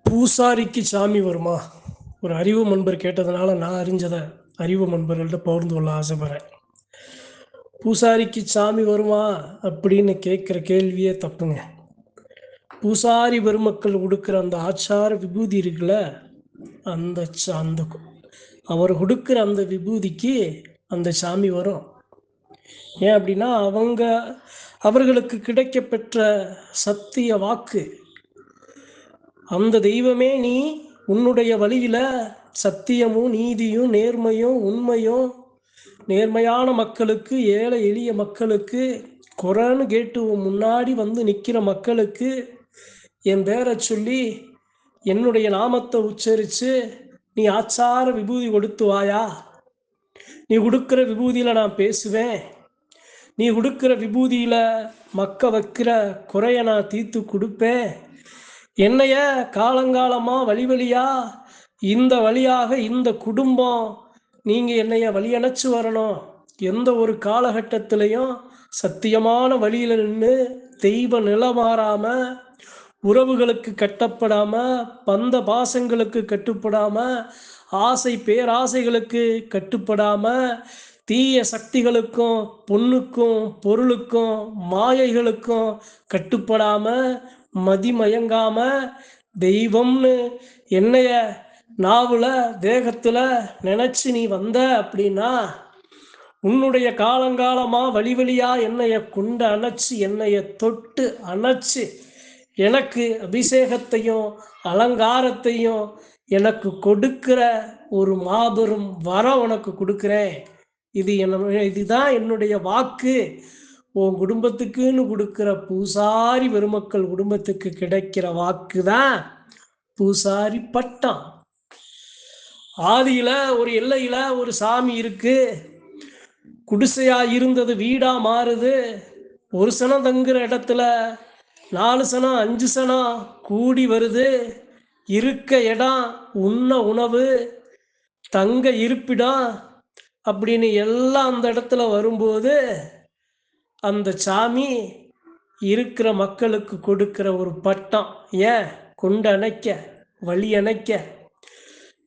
பூசாரிக்கு சாமி வருமா? ஒரு அறிவு நண்பர் கேட்டதுனால நான் அறிஞ்சதை அறிவு நண்பர்கள்ட்ட பகிர்ந்து கொள்ள ஆசைப்படுறேன். பூசாரிக்கு சாமி வருமா அப்படின்னு கேட்குற கேள்வியே தப்புங்க. பூசாரி பெருமக்கள் கொடுக்குற அந்த ஆச்சார விபூதி இருக்குல்ல, அந்த அந்த அவர் கொடுக்குற அந்த விபூதிக்கு அந்த சாமி வரும். ஏன் அப்படின்னா அவர்களுக்கு கிடைக்கப்பெற்ற சத்திய வாக்கு. அந்த தெய்வமே நீ உன்னுடைய வழியில் சத்தியமும் நீதியும் நேர்மையும் உண்மையும் நேர்மையான மக்களுக்கு, ஏழை எளிய மக்களுக்கு, குறைன்னு கேட்டு முன்னாடி வந்து நிற்கிற மக்களுக்கு என் பேரை சொல்லி என்னுடைய நாமத்தை உச்சரித்து நீ ஆச்சார விபூதி கொடுத்து வாயா, நீ கொடுக்குற விபூதியில் நான் பேசுவேன், நீ கொடுக்குற விபூதியில் மக்க வைக்கிற குறைய நான் தீர்த்து கொடுப்பேன், என்னைய காலங்காலமாக வழி வழியாக இந்த வழியாக இந்த குடும்பம் நீங்கள் என்னைய வழியணைச்சு வரணும், எந்த ஒரு காலகட்டத்திலையும் சத்தியமான வழியில் நின்று தெய்வ நிலை மாறாமல், உறவுகளுக்கு கட்டப்படாமல், பந்த பாசங்களுக்கு கட்டுப்படாமல், ஆசை பேராசைகளுக்கு கட்டுப்படாமல், தீய சக்திகளுக்கும் பொண்ணுக்கும் பொருளுக்கும் மாயைகளுக்கும் கட்டுப்படாமல், மதிமயங்காம தெய்வம்னு என்னைய நாவில் தேகத்தில் நினச்சி நீ வந்த அப்படின்னா உன்னுடைய காலங்காலமாக வழி வழியாக என்னைய கொண்டு அணைச்சி என்னைய தொட்டு அணைச்சி எனக்கு அபிஷேகத்தையும் அலங்காரத்தையும் எனக்கு கொடுக்கிற ஒரு மாபெரும் வரம் உனக்கு கொடுக்குறேன். இதுதான் என்னுடைய வாக்கு. உன் குடும்பத்துக்குன்னு கொடுக்குற பூசாரி பெருமக்கள் குடும்பத்துக்கு கிடைக்கிற வாக்கு தான் பூசாரி பட்டம். ஆதியில் ஒரு எல்லையில் ஒரு சாமி இருக்கு. குடிசையா இருந்தது வீடா மாறுது. ஒரு சனம் தங்குற இடத்துல 4 சனம் 5 சனம் கூடி வருது. இருக்க இடம், உண்ண உணவு, தங்க இருப்பிடம் அப்படின்னு எல்லாம் அந்த இடத்துல வரும்போது அந்த சாமி இருக்கிற மக்களுக்கு கொடுக்கிற ஒரு பட்டம். ஏன்? கொண்டு அணைக்க, வழி அணைக்க.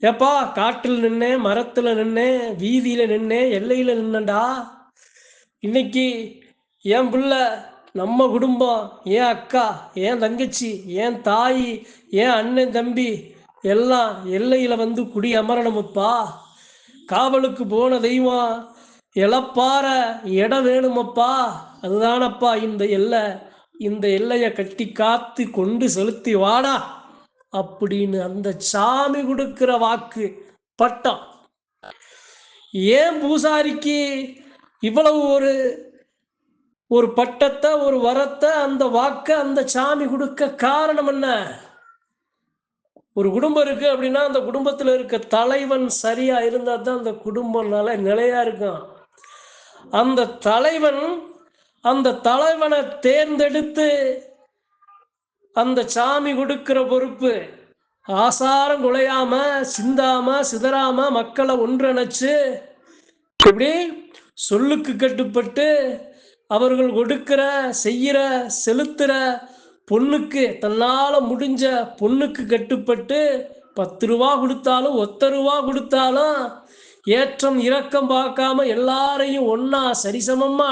ஏப்பா, காட்டில் நின்னேன், மரத்தில் நின்னேன், வீதியில் நின்னேன், எல்லையில் நின்னண்டா. இன்னைக்கு என் பிள்ளை, நம்ம குடும்பம், என் அக்கா, என் தங்கச்சி, என் தாய், என் அண்ணன் தம்பி எல்லாம் எல்லையில் வந்து குடி அமரணுமப்பா. காவலுக்கு போன தெய்வம் இழப்பார இடம் வேணுமப்பா. அதுதானப்பா இந்த எல்லை. இந்த எல்லையை கட்டி காத்து கொண்டு செலுத்தி வாடா அப்படின்னு அந்த சாமி கொடுக்கிற வாக்கு பட்டம். ஏன் பூசாரிக்கு இவ்வளவு ஒரு பட்டத்தை, ஒரு வரத்தை, அந்த வாக்க அந்த சாமி கொடுக்க காரணம் என்ன? ஒரு குடும்பம் இருக்கு அப்படின்னா அந்த குடும்பத்தில் இருக்க தலைவன் சரியா இருந்தா தான் அந்த குடும்பம் நிலையா இருக்கும். அந்த தலைவனை தேர்ந்தெடுத்து அந்த சாமி கொடுக்கிற பொறுப்பு. ஆசாரம் குலையாம, சிந்தாம, சிதறாம, மக்களை ஒன்றிணைச்சு இப்படி சொல்லுக்கு கட்டுப்பட்டு அவர்கள் கொடுக்கிற, செய்கிற, செலுத்துற பொண்ணுக்கு, தன்னால் முடிஞ்ச பொண்ணுக்கு கட்டுப்பட்டு 10 ரூபா கொடுத்தாலும் 1 ரூபா கொடுத்தாலும் ஏற்றம் இறக்கம் பார்க்காம எல்லாரையும் ஒன்னா சரிசமமா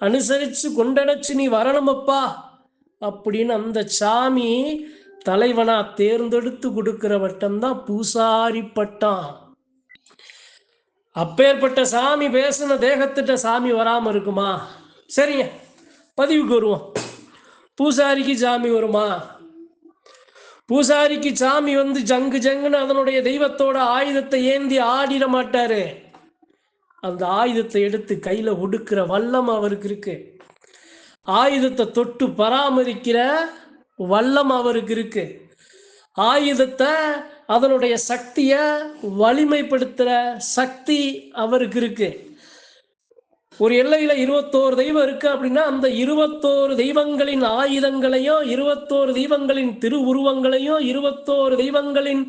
அனுசரித்து கொண்டடைச்சு நீ வரணுமப்பா அப்படின்னு அந்த சாமி தலைவனா தேர்ந்தெடுத்து கொடுக்கிற வட்டம்தான் பூசாரி பட்டம். அப்பேற்பட்ட சாமி பேசின தேகத்திட்ட சாமி வராமல் இருக்குமா? சரிங்க, பதிவுக்கு வருவோம். பூசாரிக்கு சாமி வருமா? பூசாரிக்கு சாமி வந்து ஜங்கு ஜங்குன்னு அதனுடைய தெய்வத்தோட ஆயுதத்தை ஏந்தி ஆடிட மாட்டாரு. அந்த ஆயுதத்தை எடுத்து கையில ஒடுக்கிற வல்லம் அவருக்கு இருக்கு. ஆயுதத்தை தொட்டு பராமரிக்கிற வல்லம் அவருக்கு இருக்கு. ஆயுதத்தை, அதனுடைய சக்தியை வலிமைப்படுத்துகிற சக்தி அவருக்கு இருக்கு. ஒரு எல்லையில் 21 தெய்வம் இருக்கு அப்படின்னா அந்த 21 தெய்வங்களின் ஆயுதங்களையும், 21 தெய்வங்களின் திருவுருவங்களையும், 21 தெய்வங்களின்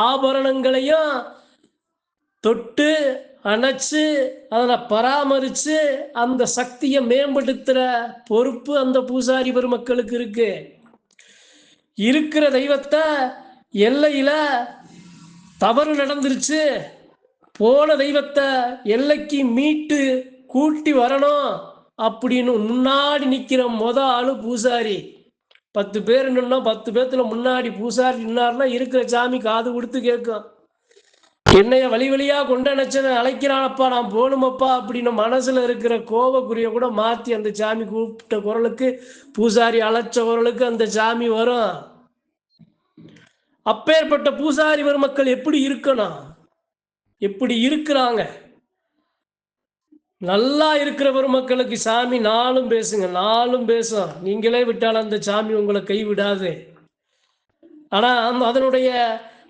ஆபரணங்களையும் தொட்டு அணைச்சு அதனை பராமரித்து அந்த சக்தியை மேம்படுத்துகிற பொறுப்பு அந்த பூசாரி பெருமக்களுக்கு இருக்கு. இருக்கிற தெய்வத்தை எல்லையில தவறு நடந்துருச்சு, போன தெய்வத்தை எல்லைக்கு மீட்டு கூட்டி வரணும் அப்படின்னு முன்னாடி நிற்கிற ஆளு பூசாரி. 10 பேர் நின்னா 10 பேத்துல முன்னாடி பூசாரி நின்னார்னா இருக்கிற சாமி காது கொடுத்து கேட்கும். என்னைய வழி வழியா கொண்டனச்சவன் அழைக்கிறானப்பா, நான் போகணுமப்பா அப்படின்னு மனசுல இருக்கிற கோபக்குரிய கூட மாற்றி அந்த சாமி கூப்பிட்ட குரலுக்கு, பூசாரி அழைச்ச குரலுக்கு அந்த சாமி வரும். அப்பேற்பட்ட பூசாரி பெருமக்கள் எப்படி இருக்கணும், எப்படி இருக்கிறாங்க? நல்லா இருக்கிற பெருமக்களுக்கு சாமி நாளும் பேசுங்க, நாளும் பேசும். நீங்களே விட்டால் அந்த சாமி உங்களை கைவிடாது. ஆனா அதனுடைய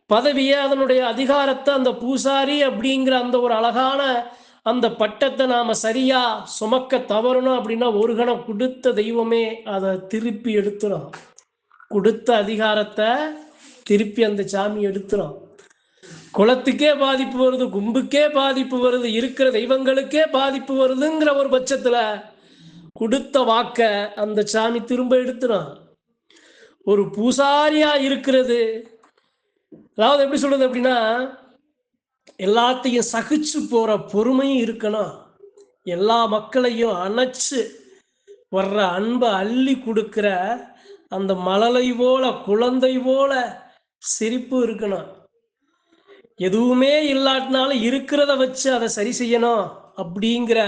பதவியை, அதனுடைய அதிகாரத்தை, அந்த பூசாரி அப்படிங்கிற அந்த ஒரு அழகான அந்த பட்டத்தை நாம சரியா சுமக்க தவறணும் அப்படின்னா ஒரு கணம் கொடுத்த தெய்வமே அதை திருப்பி எடுத்துரும். கொடுத்த அதிகாரத்தை திருப்பி அந்த சாமி எடுத்துரும். குலத்துக்கே பாதிப்பு வருது, கும்புக்கே பாதிப்பு வருது, இருக்கிற தெய்வங்களுக்கே பாதிப்பு வருதுங்கிற ஒரு பட்சத்துல கொடுத்த வாக்க அந்த சாமி திரும்ப எடுத்துரும். ஒரு பூசாரியா இருக்கிறது, அதாவது எப்படி சொல்றது அப்படின்னா, எல்லாத்தையும் சகிச்சு போற பொறுமையும் இருக்கணும். எல்லா மக்களையும் அணைச்சு வர்ற அன்பை அள்ளி கொடுக்கிற அந்த மழலை போல, குழந்தை போல சிரிப்பு இருக்கணும். எதுவுமே இல்லாட்டினாலும் இருக்கிறத வச்சு அதை சரி செய்யணும் அப்படிங்கிற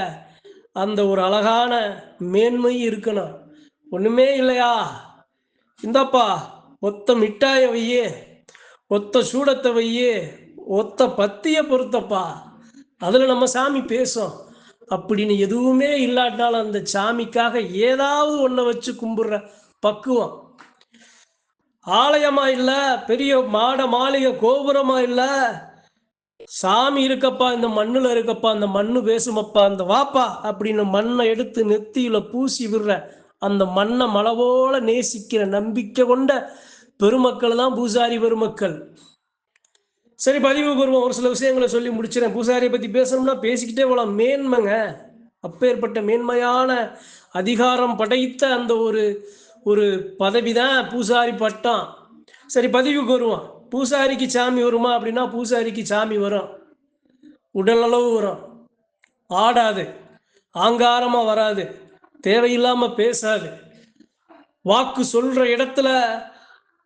அந்த ஒரு அழகான மேன்மை இருக்கணும். ஒண்ணுமே இல்லையா, இந்தப்பா ஒத்த மிட்டாய வையே, ஒத்த சூடத்தை வையே, ஒத்த பத்திய பொறுத்தப்பா, அதுல நம்ம சாமி பேசும் அப்படின்னு எதுவுமே இல்லாட்டினாலும் அந்த சாமிக்காக ஏதாவது ஒன்றை வச்சு கும்பிடுற பக்குவம். ஆலயமா இல்ல, பெரிய மாட மாளிகை கோபுரமா இல்ல, சாமி இருக்கப்பா, இந்த மண்ணுல இருக்கப்பா, அந்த மண்ணு பேசுமப்பா, அந்த வாப்பா அப்படின்னு மண்ணை எடுத்து நெத்தியில பூசி விடுற அந்த மண்ணை மலவோல நேசிக்கிற நம்பிக்கை கொண்ட பெருமக்கள் தான் பூசாரி பெருமக்கள். சரி, பதிவு வருவோம். ஒரு சில விஷயங்களை சொல்லி முடிச்சிடறேன். பூசாரியை பத்தி பேசணும்னா பேசிக்கிட்டே போகலாம். மேன்மைங்க, அப்பேற்பட்ட மேன்மையான அதிகாரம் படைத்த அந்த ஒரு ஒரு பதவி தான் பூசாரி பட்டம். சரி, பதிவுக்கு வருவோம். பூசாரிக்கு சாமி வருமா அப்படின்னா பூசாரிக்கு சாமி வரும். உடல் அளவு வரும், ஆடாது, ஆங்காரமா வராது, தேவையில்லாம பேசாது, வாக்கு சொல்ற இடத்துல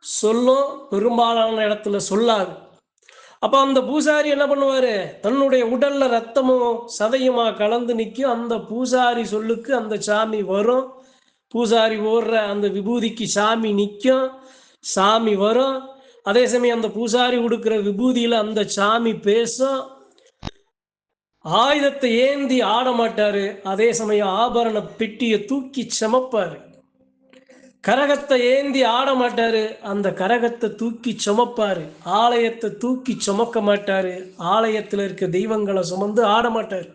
சொல்லும், பெரும்பாலான இடத்துல சொல்லாது. அப்ப அந்த பூசாரி என்ன பண்ணுவாரு, தன்னுடைய உடல்ல ரத்தமும் சதையுமா கலந்து நிற்கும். அந்த பூசாரி சொல்லுக்கு அந்த சாமி வரும். பூசாரி ஓடுற அந்த விபூதிக்கு சாமி நிற்கும், சாமி வரும். அதே சமயம் அந்த பூசாரி கொடுக்கிற விபூதியில அந்த சாமி பேசும். ஆயுதத்தை ஏந்தி ஆட மாட்டாரு, அதே சமயம் ஆபரண பெட்டியை தூக்கி சுமப்பாரு. கரகத்தை ஏந்தி ஆட மாட்டாரு, அந்த கரகத்தை தூக்கி சுமப்பாரு. ஆலயத்தை தூக்கி சுமக்க மாட்டாரு, ஆலயத்தில் இருக்க தெய்வங்களை சுமந்து ஆட மாட்டாரு.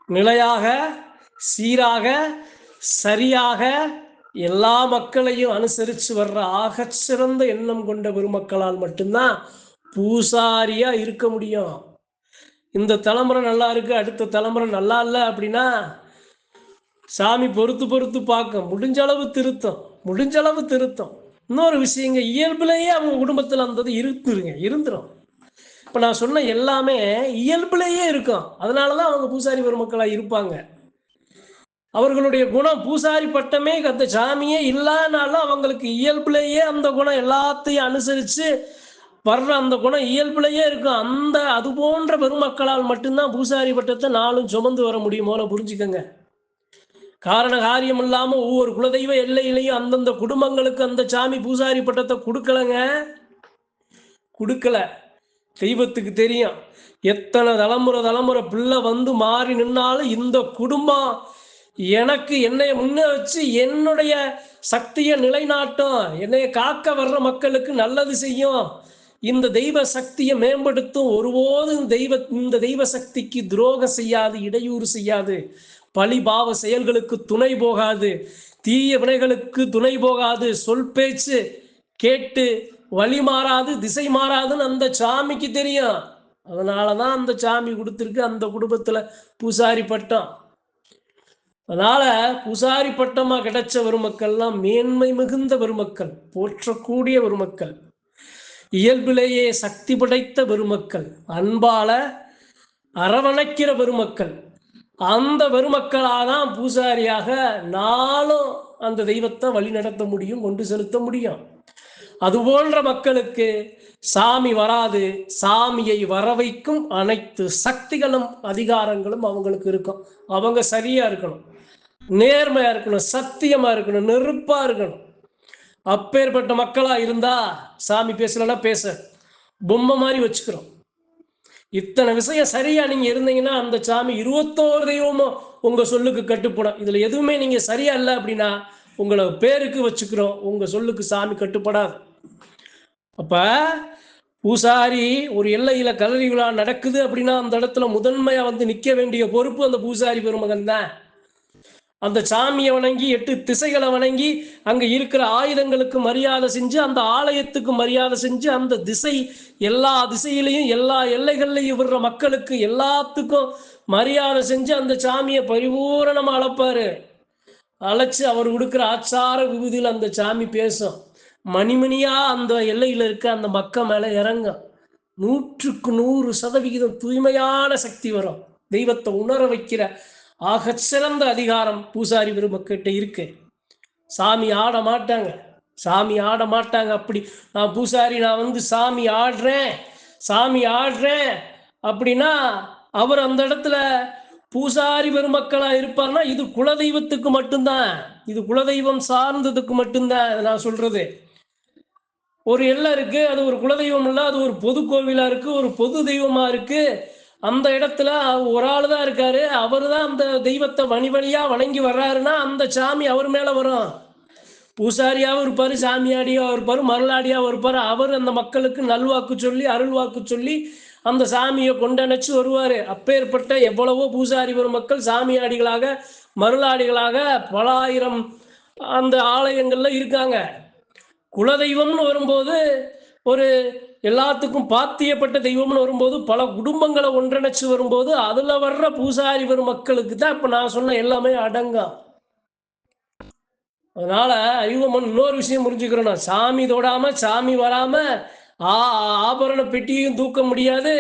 நிலையாக, சீராக, சரியாக எல்லா மக்களையும் அனுசரித்து வர்ற ஆக சிறந்த எண்ணம் கொண்ட பெருமக்களால் மட்டும்தான் பூசாரியா இருக்க முடியும். இந்த தலைமுறை நல்லா இருக்கு, அடுத்த தலைமுறை நல்லா இல்லை அப்படின்னா சாமி பொறுத்து பொறுத்து பார்க்க முடிஞ்ச அளவு திருத்தம், முடிஞ்ச அளவு திருத்தம். இன்னொரு விஷயங்க, இயல்புலேயே அவங்க குடும்பத்தில் அந்த இருந்துரும். இப்போ நான் சொன்ன எல்லாமே இயல்புலேயே இருக்கும். அதனாலதான் அவங்க பூசாரி பெருமக்களாக இருப்பாங்க. அவர்களுடைய குணம், பூசாரி பட்டமே அந்த சாமியே இல்லானாலும் அவங்களுக்கு இயல்புலேயே அந்த குணம் எல்லாத்தையும் அனுசரித்து வர்ற அந்த குணம் இயல்புலேயே இருக்கும். அந்த அது போன்ற பெருமக்களால் மட்டும்தான் பூசாரி பட்டத்தை நாளும் சுமந்து வர முடியுமோல புரிஞ்சுக்கங்க. காரண காரியம் இல்லாமல் ஒவ்வொரு குலதெய்வ எல்லையிலையும் அந்தந்த குடும்பங்களுக்கு அந்த சாமி பூசாரி பட்டத்தை கொடுக்கலங்க, கொடுக்கல. தெய்வத்துக்கு தெரியும், எத்தனை தலைமுறை பிள்ளை வந்து மாறி நின்னாலும் இந்த குடும்பம் எனக்கு என்னைய முன்ன வச்சு என்னுடைய சக்தியை நிலைநாட்டும், என்னைய காக்க வர்ற மக்களுக்கு நல்லது செய்யும், இந்த தெய்வ சக்தியை மேம்படுத்தும், ஒருபோதும் இந்த தெய்வ சக்திக்கு துரோகம் செய்யாது, இடையூறு செய்யாது, பழிபாவ செயல்களுக்கு துணை போகாது, தீய வினைகளுக்கு துணை போகாது, சொல் பேச்சு கேட்டு வழி மாறாது, திசை மாறாதுன்னு அந்த சாமிக்கு தெரியும். அதனாலதான் அந்த சாமி கொடுத்துருக்கு அந்த குடும்பத்துல பூசாரி பட்டம். அதனால பூசாரி பட்டமா கிடைச்ச பெருமக்கள்லாம் மேன்மை மிகுந்த பெருமக்கள், போற்றக்கூடிய பெருமக்கள், இயல்பிலேயே சக்தி படைத்த பெருமக்கள், அன்பால அரவணைக்கிற பெருமக்கள். அந்த பெருமக்களாக தான் பூசாரியாக நாளும் அந்த தெய்வத்தை வழி நடத்த முடியும், கொண்டு செலுத்த முடியும். அது போன்ற மக்களுக்கு சாமி வராது. சாமியை வர வைக்கும் அனைத்து சக்திகளும் அதிகாரங்களும் அவங்களுக்கு இருக்கும். அவங்க சரியா இருக்கணும், நேர்மையா இருக்கணும், சத்தியமா இருக்கணும், நெருப்பா இருக்கணும். அப்பேற்பட்ட மக்களா இருந்தா சாமி பேசலன்னா பேச பொம்மை மாதிரி வச்சுக்கிறோம். இத்தனை விஷயம் சரியா நீங்க இருந்தீங்கன்னா அந்த சாமி 21 தெய்வமும் உங்க சொல்லுக்கு கட்டுப்படும். இதுல எதுவுமே நீங்க சரியா இல்லை அப்படின்னா உங்களை பேருக்கு வச்சுக்கிறோம், உங்க சொல்லுக்கு சாமி கட்டுப்படாது. அப்ப பூசாரி ஒரு எல்லையில கல்லறி விழா நடக்குது அப்படின்னா அந்த இடத்துல முதன்மையா வந்து நிற்க வேண்டிய பொறுப்பு அந்த பூசாரி பெருமகன் தான். அந்த சாமியை வணங்கி 8 திசைகளை வணங்கி அங்க இருக்கிற ஆயுதங்களுக்கு மரியாதை செஞ்சு, அந்த ஆலயத்துக்கு மரியாதை செஞ்சு, அந்த திசை எல்லா திசையிலையும் எல்லா எல்லைகள்லையும் விடுற மக்களுக்கு எல்லாத்துக்கும் மரியாதை செஞ்சு அந்த சாமியை பரிபூரணமா அழைப்பாரு. அழைச்சு அவர் கொடுக்குற ஆச்சார விபூதியில் அந்த சாமி பேசும். மணிமணியா அந்த எல்லையில் இருக்க அந்த மக்கள் மேல இறங்கும். 100க்கு 100% தூய்மையான சக்தி வரும். தெய்வத்தை உணர வைக்கிற ஆக சிறந்த அதிகாரம் பூசாரி பெருமக்கிட்ட இருக்கு. சாமி ஆட மாட்டாங்க, சாமி ஆட மாட்டாங்க. அப்படி நான் பூசாரி, நான் வந்து சாமி ஆடுறேன் அப்படின்னா அவர் அந்த இடத்துல பூசாரி பெருமக்களா இருப்பார்னா இது குலதெய்வத்துக்கு மட்டும்தான், இது குலதெய்வம் சார்ந்ததுக்கு மட்டும்தான் நான் சொல்றது. ஒரு எல்லை இருக்கு, அது ஒரு குலதெய்வம் இல்லை, அது ஒரு பொது கோவிலா இருக்கு, ஒரு பொது தெய்வமா இருக்கு. அந்த இடத்துல ஒரு ஆள் தான் இருக்காரு, அவர் தான் அந்த தெய்வத்தை வழியா வணங்கி வர்றாருன்னா அந்த சாமி அவர் மேல வரும். பூசாரியாவும் இருப்பாரு, சாமியாடியாவும் இருப்பாரு, மருளாடியாவும் இருப்பாரு. அவர் அந்த மக்களுக்கு நல்வாக்கு சொல்லி அருள் வாக்கு சொல்லி அந்த சாமியை கொண்டணைச்சு வருவாரு. அப்பேற்பட்ட எவ்வளவோ பூசாரி பெருமக்கள் சாமியாடிகளாக மருளாடிகளாக பல ஆயிரம் அந்த ஆலயங்கள்ல இருக்காங்க. குலதெய்வம்னு வரும்போது ஒரு எல்லாத்துக்கும் பாத்தியப்பட்ட தெய்வம்னு வரும்போது பல குடும்பங்களை ஒன்றிணைச்சு வரும்போது அதுல வர்ற பூசாரி பெருமக்களுக்கு தான் இப்ப நான் சொன்ன எல்லாமே அடங்கும். அதனால அறிவமன் இன்னொரு விஷயம் புரிஞ்சுக்கிறோம். சாமி தொடாம சாமி வராம ஆபரண பெட்டியையும் தூக்க முடியாது,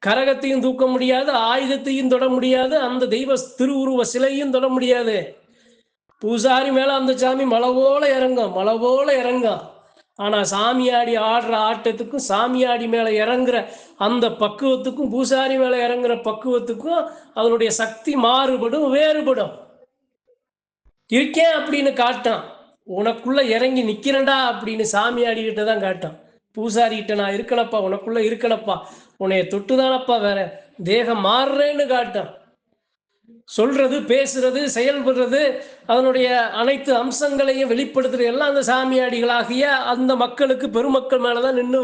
கரகத்தையும் தூக்க முடியாது, ஆயுதத்தையும் தொட முடியாது, அந்த தெய்வ திருவுருவ சிலையும் தொட முடியாது. பூசாரி மேல அந்த சாமி மலை போல இறங்கும். ஆனா சாமியாடி ஆடுற ஆட்டத்துக்கும் சாமியாடி மேல இறங்குற அந்த பக்குவத்துக்கும் பூசாரி மேல இறங்குற பக்குவத்துக்கும் அதனுடைய சக்தி மாறுபடும், வேறுபடும். இருக்கேன் அப்படின்னு காட்டான், உனக்குள்ள இறங்கி நிக்கிறேன்டா அப்படின்னு சாமியாடிக்கிட்ட தான் காட்டான். பூசாரிகிட்ட நான் இருக்கணப்பா, உனக்குள்ள இருக்கணப்பா, உன்னைய தொட்டுதானப்பா வேற தேகம் மாறுறேன்னு காட்டான். சொல்றது, பேசுறது, செயல்படுறது, அதனுடைய அனைத்து அம்சங்களையும் வெளிப்படுத்துறது எல்லாம் அந்த சாமியாடிகளாகிய அந்த மக்களுக்கு பெருமக்கள் மேலதான் நின்று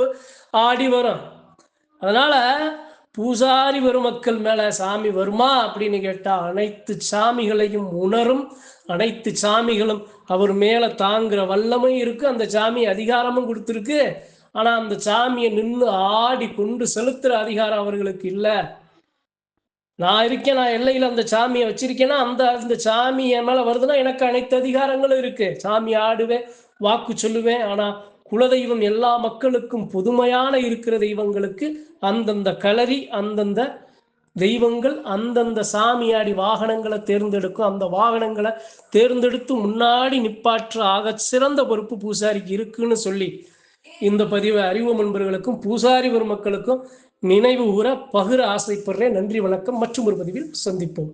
ஆடி வரும். அதனால பூசாரி பெருமக்கள் மேல சாமி வருமா அப்படின்னு கேட்டா அனைத்து சாமிகளையும் உணரும், அனைத்து சாமிகளும் அவர் மேல தாங்குற வல்லமை இருக்கு, அந்த சாமி அதிகாரமும் கொடுத்துருக்கு. ஆனா அந்த சாமியை நின்று ஆடி கொண்டு செலுத்துற அதிகாரம் அவர்களுக்கு இல்லை. நான் இருக்கேன், நான் எல்லையில் அந்த சாமியை வச்சிருக்கேன்னா அந்த சாமி என் மேல வருதுன்னா எனக்கு அனைத்து அதிகாரங்களும் இருக்கு. சாமி ஆடுவேன், வாக்கு சொல்லுவேன். ஆனா குலதெய்வம் எல்லா மக்களுக்கும் பொதுமையான இருக்கிற தெய்வங்களுக்கு அந்தந்த களரி அந்தந்த தெய்வங்கள் அந்தந்த சாமியாடி வாகனங்களை தேர்ந்தெடுக்கும். அந்த வாகனங்களை தேர்ந்தெடுத்து முன்னாடி நிப்பாற்ற ஆக சிறந்த பொறுப்பு பூசாரிக்கு இருக்குன்னு சொல்லி இந்த பதிவை அறிவு நண்பர்களுக்கும் பூசாரி பெருமக்களுக்கும் நினைவு கூற பகிர ஆசைப்படுறேன். நன்றி, வணக்கம். மற்றும் ஒரு பதிவில் சந்திப்போம்.